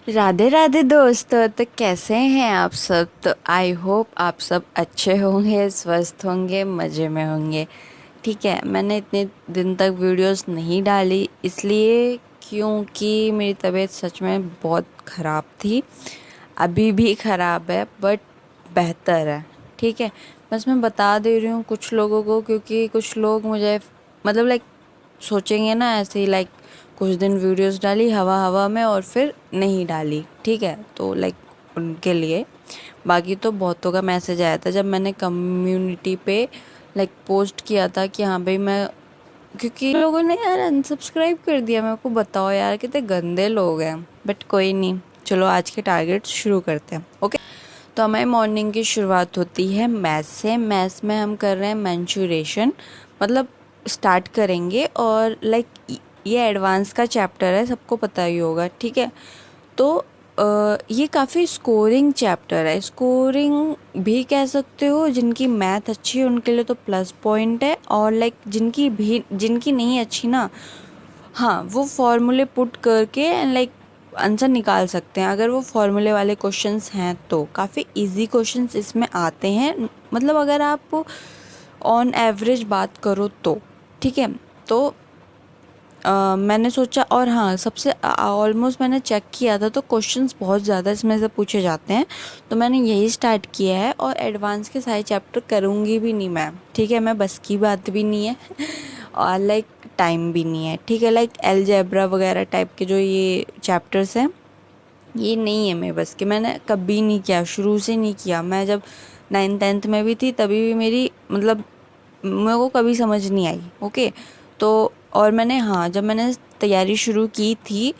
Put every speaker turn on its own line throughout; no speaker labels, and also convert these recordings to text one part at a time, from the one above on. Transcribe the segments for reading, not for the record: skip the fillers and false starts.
राधे राधे दोस्तों। तो कैसे हैं आप सब? तो आई होप आप सब अच्छे होंगे, स्वस्थ होंगे, मज़े में होंगे। ठीक है, मैंने इतने दिन तक वीडियोस नहीं डाली इसलिए क्योंकि मेरी तबीयत सच में बहुत ख़राब थी। अभी भी ख़राब है बट बेहतर है। ठीक है, बस मैं बता दे रही हूँ कुछ लोगों को, क्योंकि कुछ लोग मुझे मतलब लाइक सोचेंगे ना ऐसे ही, लाइक कुछ दिन वीडियोस डाली हवा हवा में और फिर नहीं डाली। ठीक है, तो लाइक उनके लिए। बाकी तो बहुतों का मैसेज आया था जब मैंने कम्युनिटी पे लाइक पोस्ट किया था कि हाँ भाई मैं, क्योंकि लोगों ने यार अनसब्सक्राइब कर दिया। मेरे को बताओ यार, कितने गंदे लोग हैं। बट कोई नहीं, चलो आज के टारगेट शुरू करते हैं। ओके, तो हमारी मॉर्निंग की शुरुआत होती है मैथ्स से। मैथ्स में हम कर रहे हैं मेंसुरेशन, मतलब स्टार्ट करेंगे। और लाइक ये एडवांस का चैप्टर है, सबको पता ही होगा। ठीक है, तो ये काफ़ी स्कोरिंग चैप्टर है। स्कोरिंग भी कह सकते हो, जिनकी मैथ अच्छी है उनके लिए तो प्लस पॉइंट है। और लाइक जिनकी नहीं अच्छी ना, हाँ वो फॉर्मूले पुट करके लाइक आंसर निकाल सकते हैं। अगर वो फॉर्मूले वाले क्वेश्चंस हैं तो काफ़ी इजी क्वेश्चंस इसमें आते हैं, मतलब अगर आप ऑन एवरेज बात करो तो। ठीक है, तो मैंने सोचा, और हाँ सबसे ऑलमोस्ट मैंने चेक किया था तो क्वेश्चंस बहुत ज़्यादा इसमें से पूछे जाते हैं। तो मैंने यही स्टार्ट किया है और एडवांस के सारे चैप्टर करूँगी भी नहीं मैं। ठीक है, मैं बस की बात भी नहीं है और लाइक टाइम भी नहीं है। ठीक है, लाइक अलजेब्रा वगैरह टाइप के जो ये चैप्टर्स हैं, ये नहीं है मेरे बस के। मैंने कभी नहीं किया, शुरू से नहीं किया। मैं जब 9th 10th में भी थी तभी भी मेरी मतलब मेरे को कभी समझ नहीं आई। ओके, तो और मैंने, हाँ जब मैंने तैयारी शुरू की थी,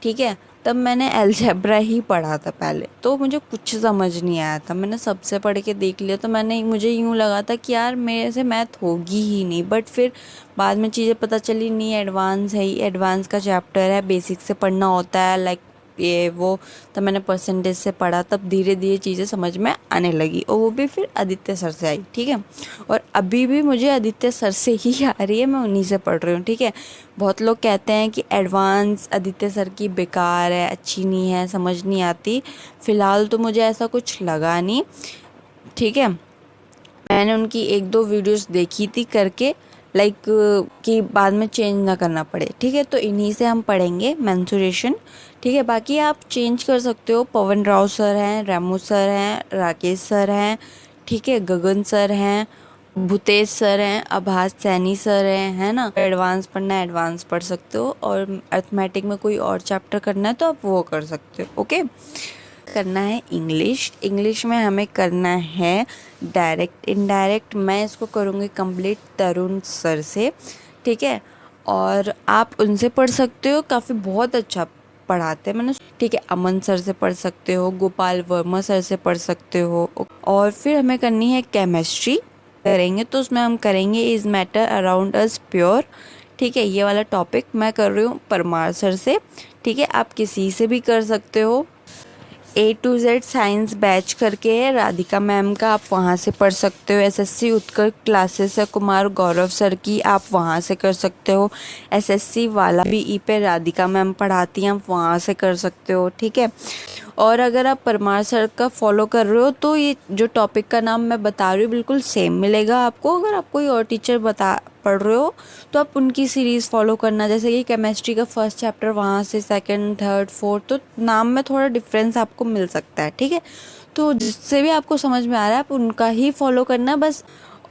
ठीक है, तब मैंने अलजेब्रा ही पढ़ा था पहले, तो मुझे कुछ समझ नहीं आया था। मैंने सबसे पढ़ के देख लिया तो मुझे यूँ लगा था कि यार मेरे से मैथ होगी ही नहीं। बट फिर बाद में चीज़ें पता चली, नहीं एडवांस है ही, एडवांस का चैप्टर है, बेसिक से पढ़ना होता है लाइक ये वो। तब मैंने परसेंटेज से पढ़ा, तब धीरे धीरे चीज़ें समझ में आने लगी, और वो भी फिर आदित्य सर से आई। ठीक है, और अभी भी मुझे आदित्य सर से ही आ रही है, मैं उन्हीं से पढ़ रही हूँ। ठीक है, बहुत लोग कहते हैं कि एडवांस आदित्य सर की बेकार है, अच्छी नहीं है, समझ नहीं आती। फ़िलहाल तो मुझे ऐसा कुछ लगा नहीं। ठीक है, मैंने उनकी एक दो वीडियोस देखी थी करके, लाइक कि बाद में चेंज ना करना पड़े। ठीक है, तो इन्हीं से हम पढ़ेंगे मेंसुरेशन। ठीक है, बाकी आप चेंज कर सकते हो। पवन राव सर हैं, रेमू सर हैं, राकेश सर हैं, ठीक है, गगन सर हैं, भूतेश सर हैं, आभास सैनी सर हैं, है ना। एडवांस पढ़ना है एडवांस पढ़ सकते हो, और अर्थमेटिक में कोई और चैप्टर करना है तो आप वो कर सकते हो। ओके, करना है इंग्लिश। इंग्लिश में हमें करना है डायरेक्ट इनडायरेक्ट। मैं इसको करूँगी कंप्लीट तरुण सर से। ठीक है, और आप उनसे पढ़ सकते हो, काफ़ी बहुत अच्छा पढ़ाते हैं मैंने। ठीक है, अमन सर से पढ़ सकते हो, गोपाल वर्मा सर से पढ़ सकते हो। और फिर हमें करनी है केमिस्ट्री करेंगे, तो उसमें हम करेंगे is matter around us pure. ठीक है, ये वाला टॉपिक मैं कर रही हूँ परमार सर से। ठीक है, आप किसी से भी कर सकते हो। A to Z science batch करके है राधिका मैम का, आप वहाँ से पढ़ सकते हो। SSC उत्कर्ष क्लासेस है कुमार गौरव सर की, आप वहाँ से कर सकते हो। SSC वाला भी ई पे राधिका मैम पढ़ाती हैं, आप वहाँ से कर सकते हो। ठीक है, और अगर आप परमार सर का फॉलो कर रहे हो तो ये जो टॉपिक का नाम मैं बता रही हूँ बिल्कुल सेम मिलेगा आपको। अगर आप कोई और टीचर पढ़ रहे हो तो आप उनकी सीरीज़ फॉलो करना। जैसे कि केमिस्ट्री का फर्स्ट चैप्टर वहाँ से सेकंड थर्ड फोर्थ, तो नाम में थोड़ा डिफरेंस आपको मिल सकता है। ठीक है, तो जिससे भी आपको समझ में आ रहा है आप उनका ही फॉलो करना बस।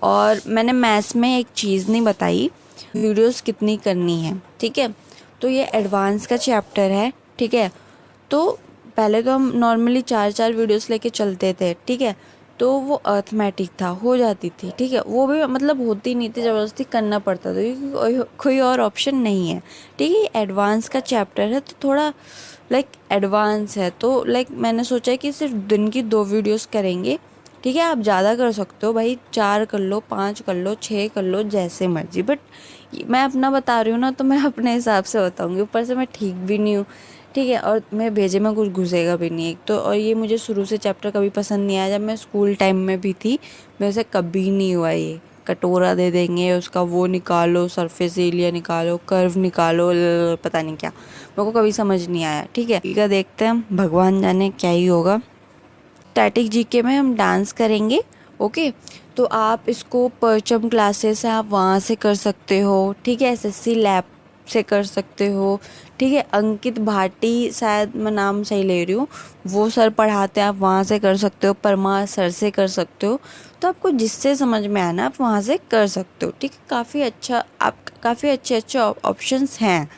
और मैंने मैथ्स में एक चीज़ नहीं बताई, वीडियोस कितनी करनी है। ठीक है, तो ये एडवांस का चैप्टर है। ठीक है, तो पहले तो हम नॉर्मली 4 4 वीडियोस लेके चलते थे। ठीक है, तो वो अर्थमेटिक था, हो जाती थी। ठीक है, वो भी मतलब होती नहीं थी, ज़बरदस्ती करना पड़ता था क्योंकि कोई और ऑप्शन नहीं है। ठीक है, एडवांस का चैप्टर है तो थोड़ा लाइक एडवांस है, तो लाइक मैंने सोचा कि सिर्फ दिन की 2 वीडियोस करेंगे। ठीक है, आप ज़्यादा कर सकते हो भाई, 4 कर लो, 5 कर लो, 6 कर लो, जैसे मर्जी। बट मैं अपना बता रही हूँ ना, तो मैं अपने हिसाब से बताऊँगी। ऊपर से मैं ठीक भी नहीं हूँ। ठीक है, और मैं भेजे में कुछ घुसेगा भी नहीं एक तो। और ये मुझे शुरू से चैप्टर कभी पसंद नहीं आया, जब मैं स्कूल टाइम में भी थी मेरे से कभी नहीं हुआ ये। कटोरा दे देंगे, उसका वो निकालो, सरफेस एरिया निकालो, कर्व निकालो, पता नहीं क्या, मेरे को कभी समझ नहीं आया। ठीक है, ठीक है, देखते हैं, भगवान जाने क्या ही होगा। स्टैटिक जीके में हम डांस करेंगे। ओके, तो आप इसको परचम क्लासेस है, आप वहाँ से कर सकते हो। ठीक है, एसएससी लैब से कर सकते हो। ठीक है, अंकित भाटी, शायद मैं नाम सही ले रही हूँ, वो सर पढ़ाते हैं, आप वहाँ से कर सकते हो। परमार सर से कर सकते हो। तो आपको जिससे समझ में आना आप वहाँ से कर सकते हो। ठीक है, काफ़ी अच्छा, आप काफ़ी अच्छे अच्छे ऑप्शंस हैं।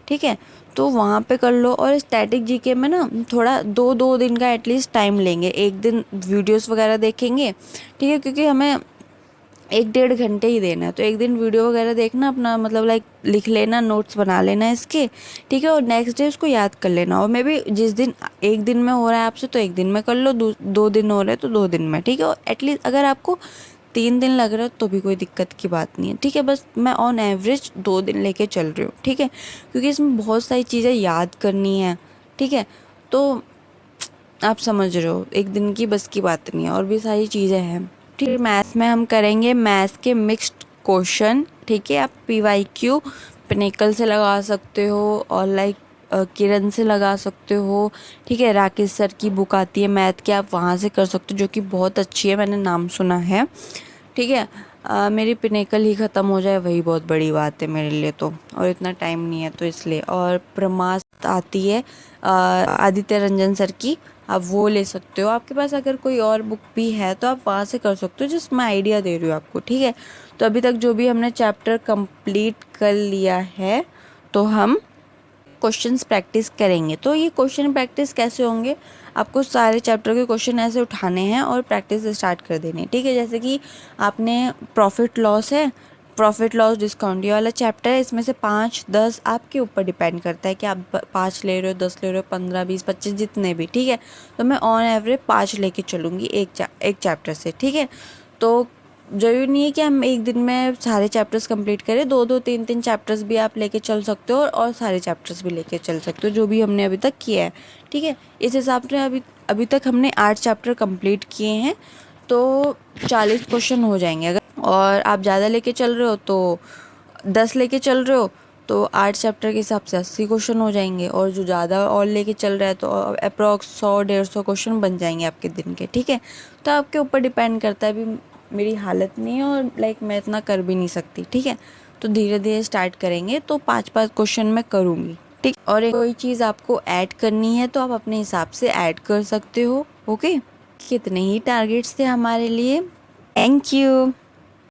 ठीक है, तो वहाँ पे कर लो। और स्टैटिक जीके में ना थोड़ा दो दिन का एटलीस्ट टाइम लेंगे, एक दिन वीडियोस वगैरह देखेंगे। ठीक है, क्योंकि हमें 1-1.5 घंटे ही देना है, तो एक दिन वीडियो वगैरह देखना अपना, मतलब लाइक लिख लेना, नोट्स बना लेना इसके। ठीक है, और नेक्स्ट डे उसको याद कर लेना। और मे भी जिस दिन एक दिन में हो रहा है आपसे तो एक दिन में कर लो, 2 दिन हो रहे हैं तो 2 दिन में। ठीक है, और एटलीस्ट अगर आपको 3 दिन लग रहा है तो भी कोई दिक्कत की बात नहीं है। ठीक है, बस मैं ऑन एवरेज 2 दिन लेके चल रही हूँ। ठीक है, क्योंकि इसमें बहुत सारी चीज़ें याद करनी है। ठीक है, तो आप समझ रहे हो, एक दिन की बस की बात नहीं है, और भी सारी चीज़ें हैं। ठीक है, मैथ्स में हम करेंगे मैथ्स के मिक्स्ड क्वेश्चन। ठीक है, आप पीवाईक्यू पिनेकल से लगा सकते हो, और लाइक किरण से लगा सकते हो। ठीक है, राकेश सर की बुक आती है मैथ की, आप वहाँ से कर सकते हो, जो कि बहुत अच्छी है, मैंने नाम सुना है। ठीक है, मेरी पिनेकल ही ख़त्म हो जाए वही बहुत बड़ी बात है मेरे लिए तो, और इतना टाइम नहीं है तो इसलिए। और प्रमास आती है आदित्य रंजन सर की, आप वो ले सकते हो। आपके पास अगर कोई और बुक भी है तो आप वहाँ से कर सकते हो, जस्ट मैं आइडिया दे रही हूँ आपको। ठीक है, तो अभी तक जो भी हमने चैप्टर कंप्लीट कर लिया है, तो हम क्वेश्चंस प्रैक्टिस करेंगे। तो ये क्वेश्चन प्रैक्टिस कैसे होंगे, आपको सारे चैप्टर के क्वेश्चन ऐसे उठाने हैं और प्रैक्टिस स्टार्ट कर देनी है। ठीक है, जैसे कि आपने प्रॉफिट लॉस है, प्रॉफिट लॉस डिस्काउंट ये वाला चैप्टर है, इसमें से 5-10 आपके ऊपर डिपेंड करता है कि आप 5 ले रहे हो, 10 ले रहे हो, 15, 20, 25 जितने भी। ठीक है, तो मैं ऑन एवरेज 5 लेके चलूँगी एक चैप्टर से। ठीक है, तो ज़रूरी नहीं है कि हम एक दिन में सारे चैप्टर्स कंप्लीट करें, 2-2, 3-3 चैप्टर्स भी आप लेके चल सकते हो, और सारे चैप्टर्स भी लेके चल सकते हो जो भी हमने अभी तक किया है। ठीक है, इस हिसाब से अभी तक हमने 8 चैप्टर कंप्लीट किए हैं, तो 40 क्वेश्चन हो जाएंगे। अगर और आप ज़्यादा लेके चल रहे हो तो 10 लेके चल रहे हो तो 8 चैप्टर के हिसाब से 80 क्वेश्चन हो जाएंगे, और जो ज़्यादा और लेके चल रहा है तो अप्रॉक्स 100-150 क्वेश्चन बन जाएंगे आपके दिन के। ठीक है, तो आपके ऊपर डिपेंड करता है, अभी मेरी हालत नहीं है और लाइक मैं इतना कर भी नहीं सकती। ठीक है, तो धीरे धीरे स्टार्ट करेंगे, तो 5-5 क्वेश्चन मैं करूँगी। ठीक, और एक कोई चीज़ आपको ऐड करनी है तो आप अपने हिसाब से ऐड कर सकते हो। ओके, कितने ही टारगेट्स थे हमारे लिए। Thank you.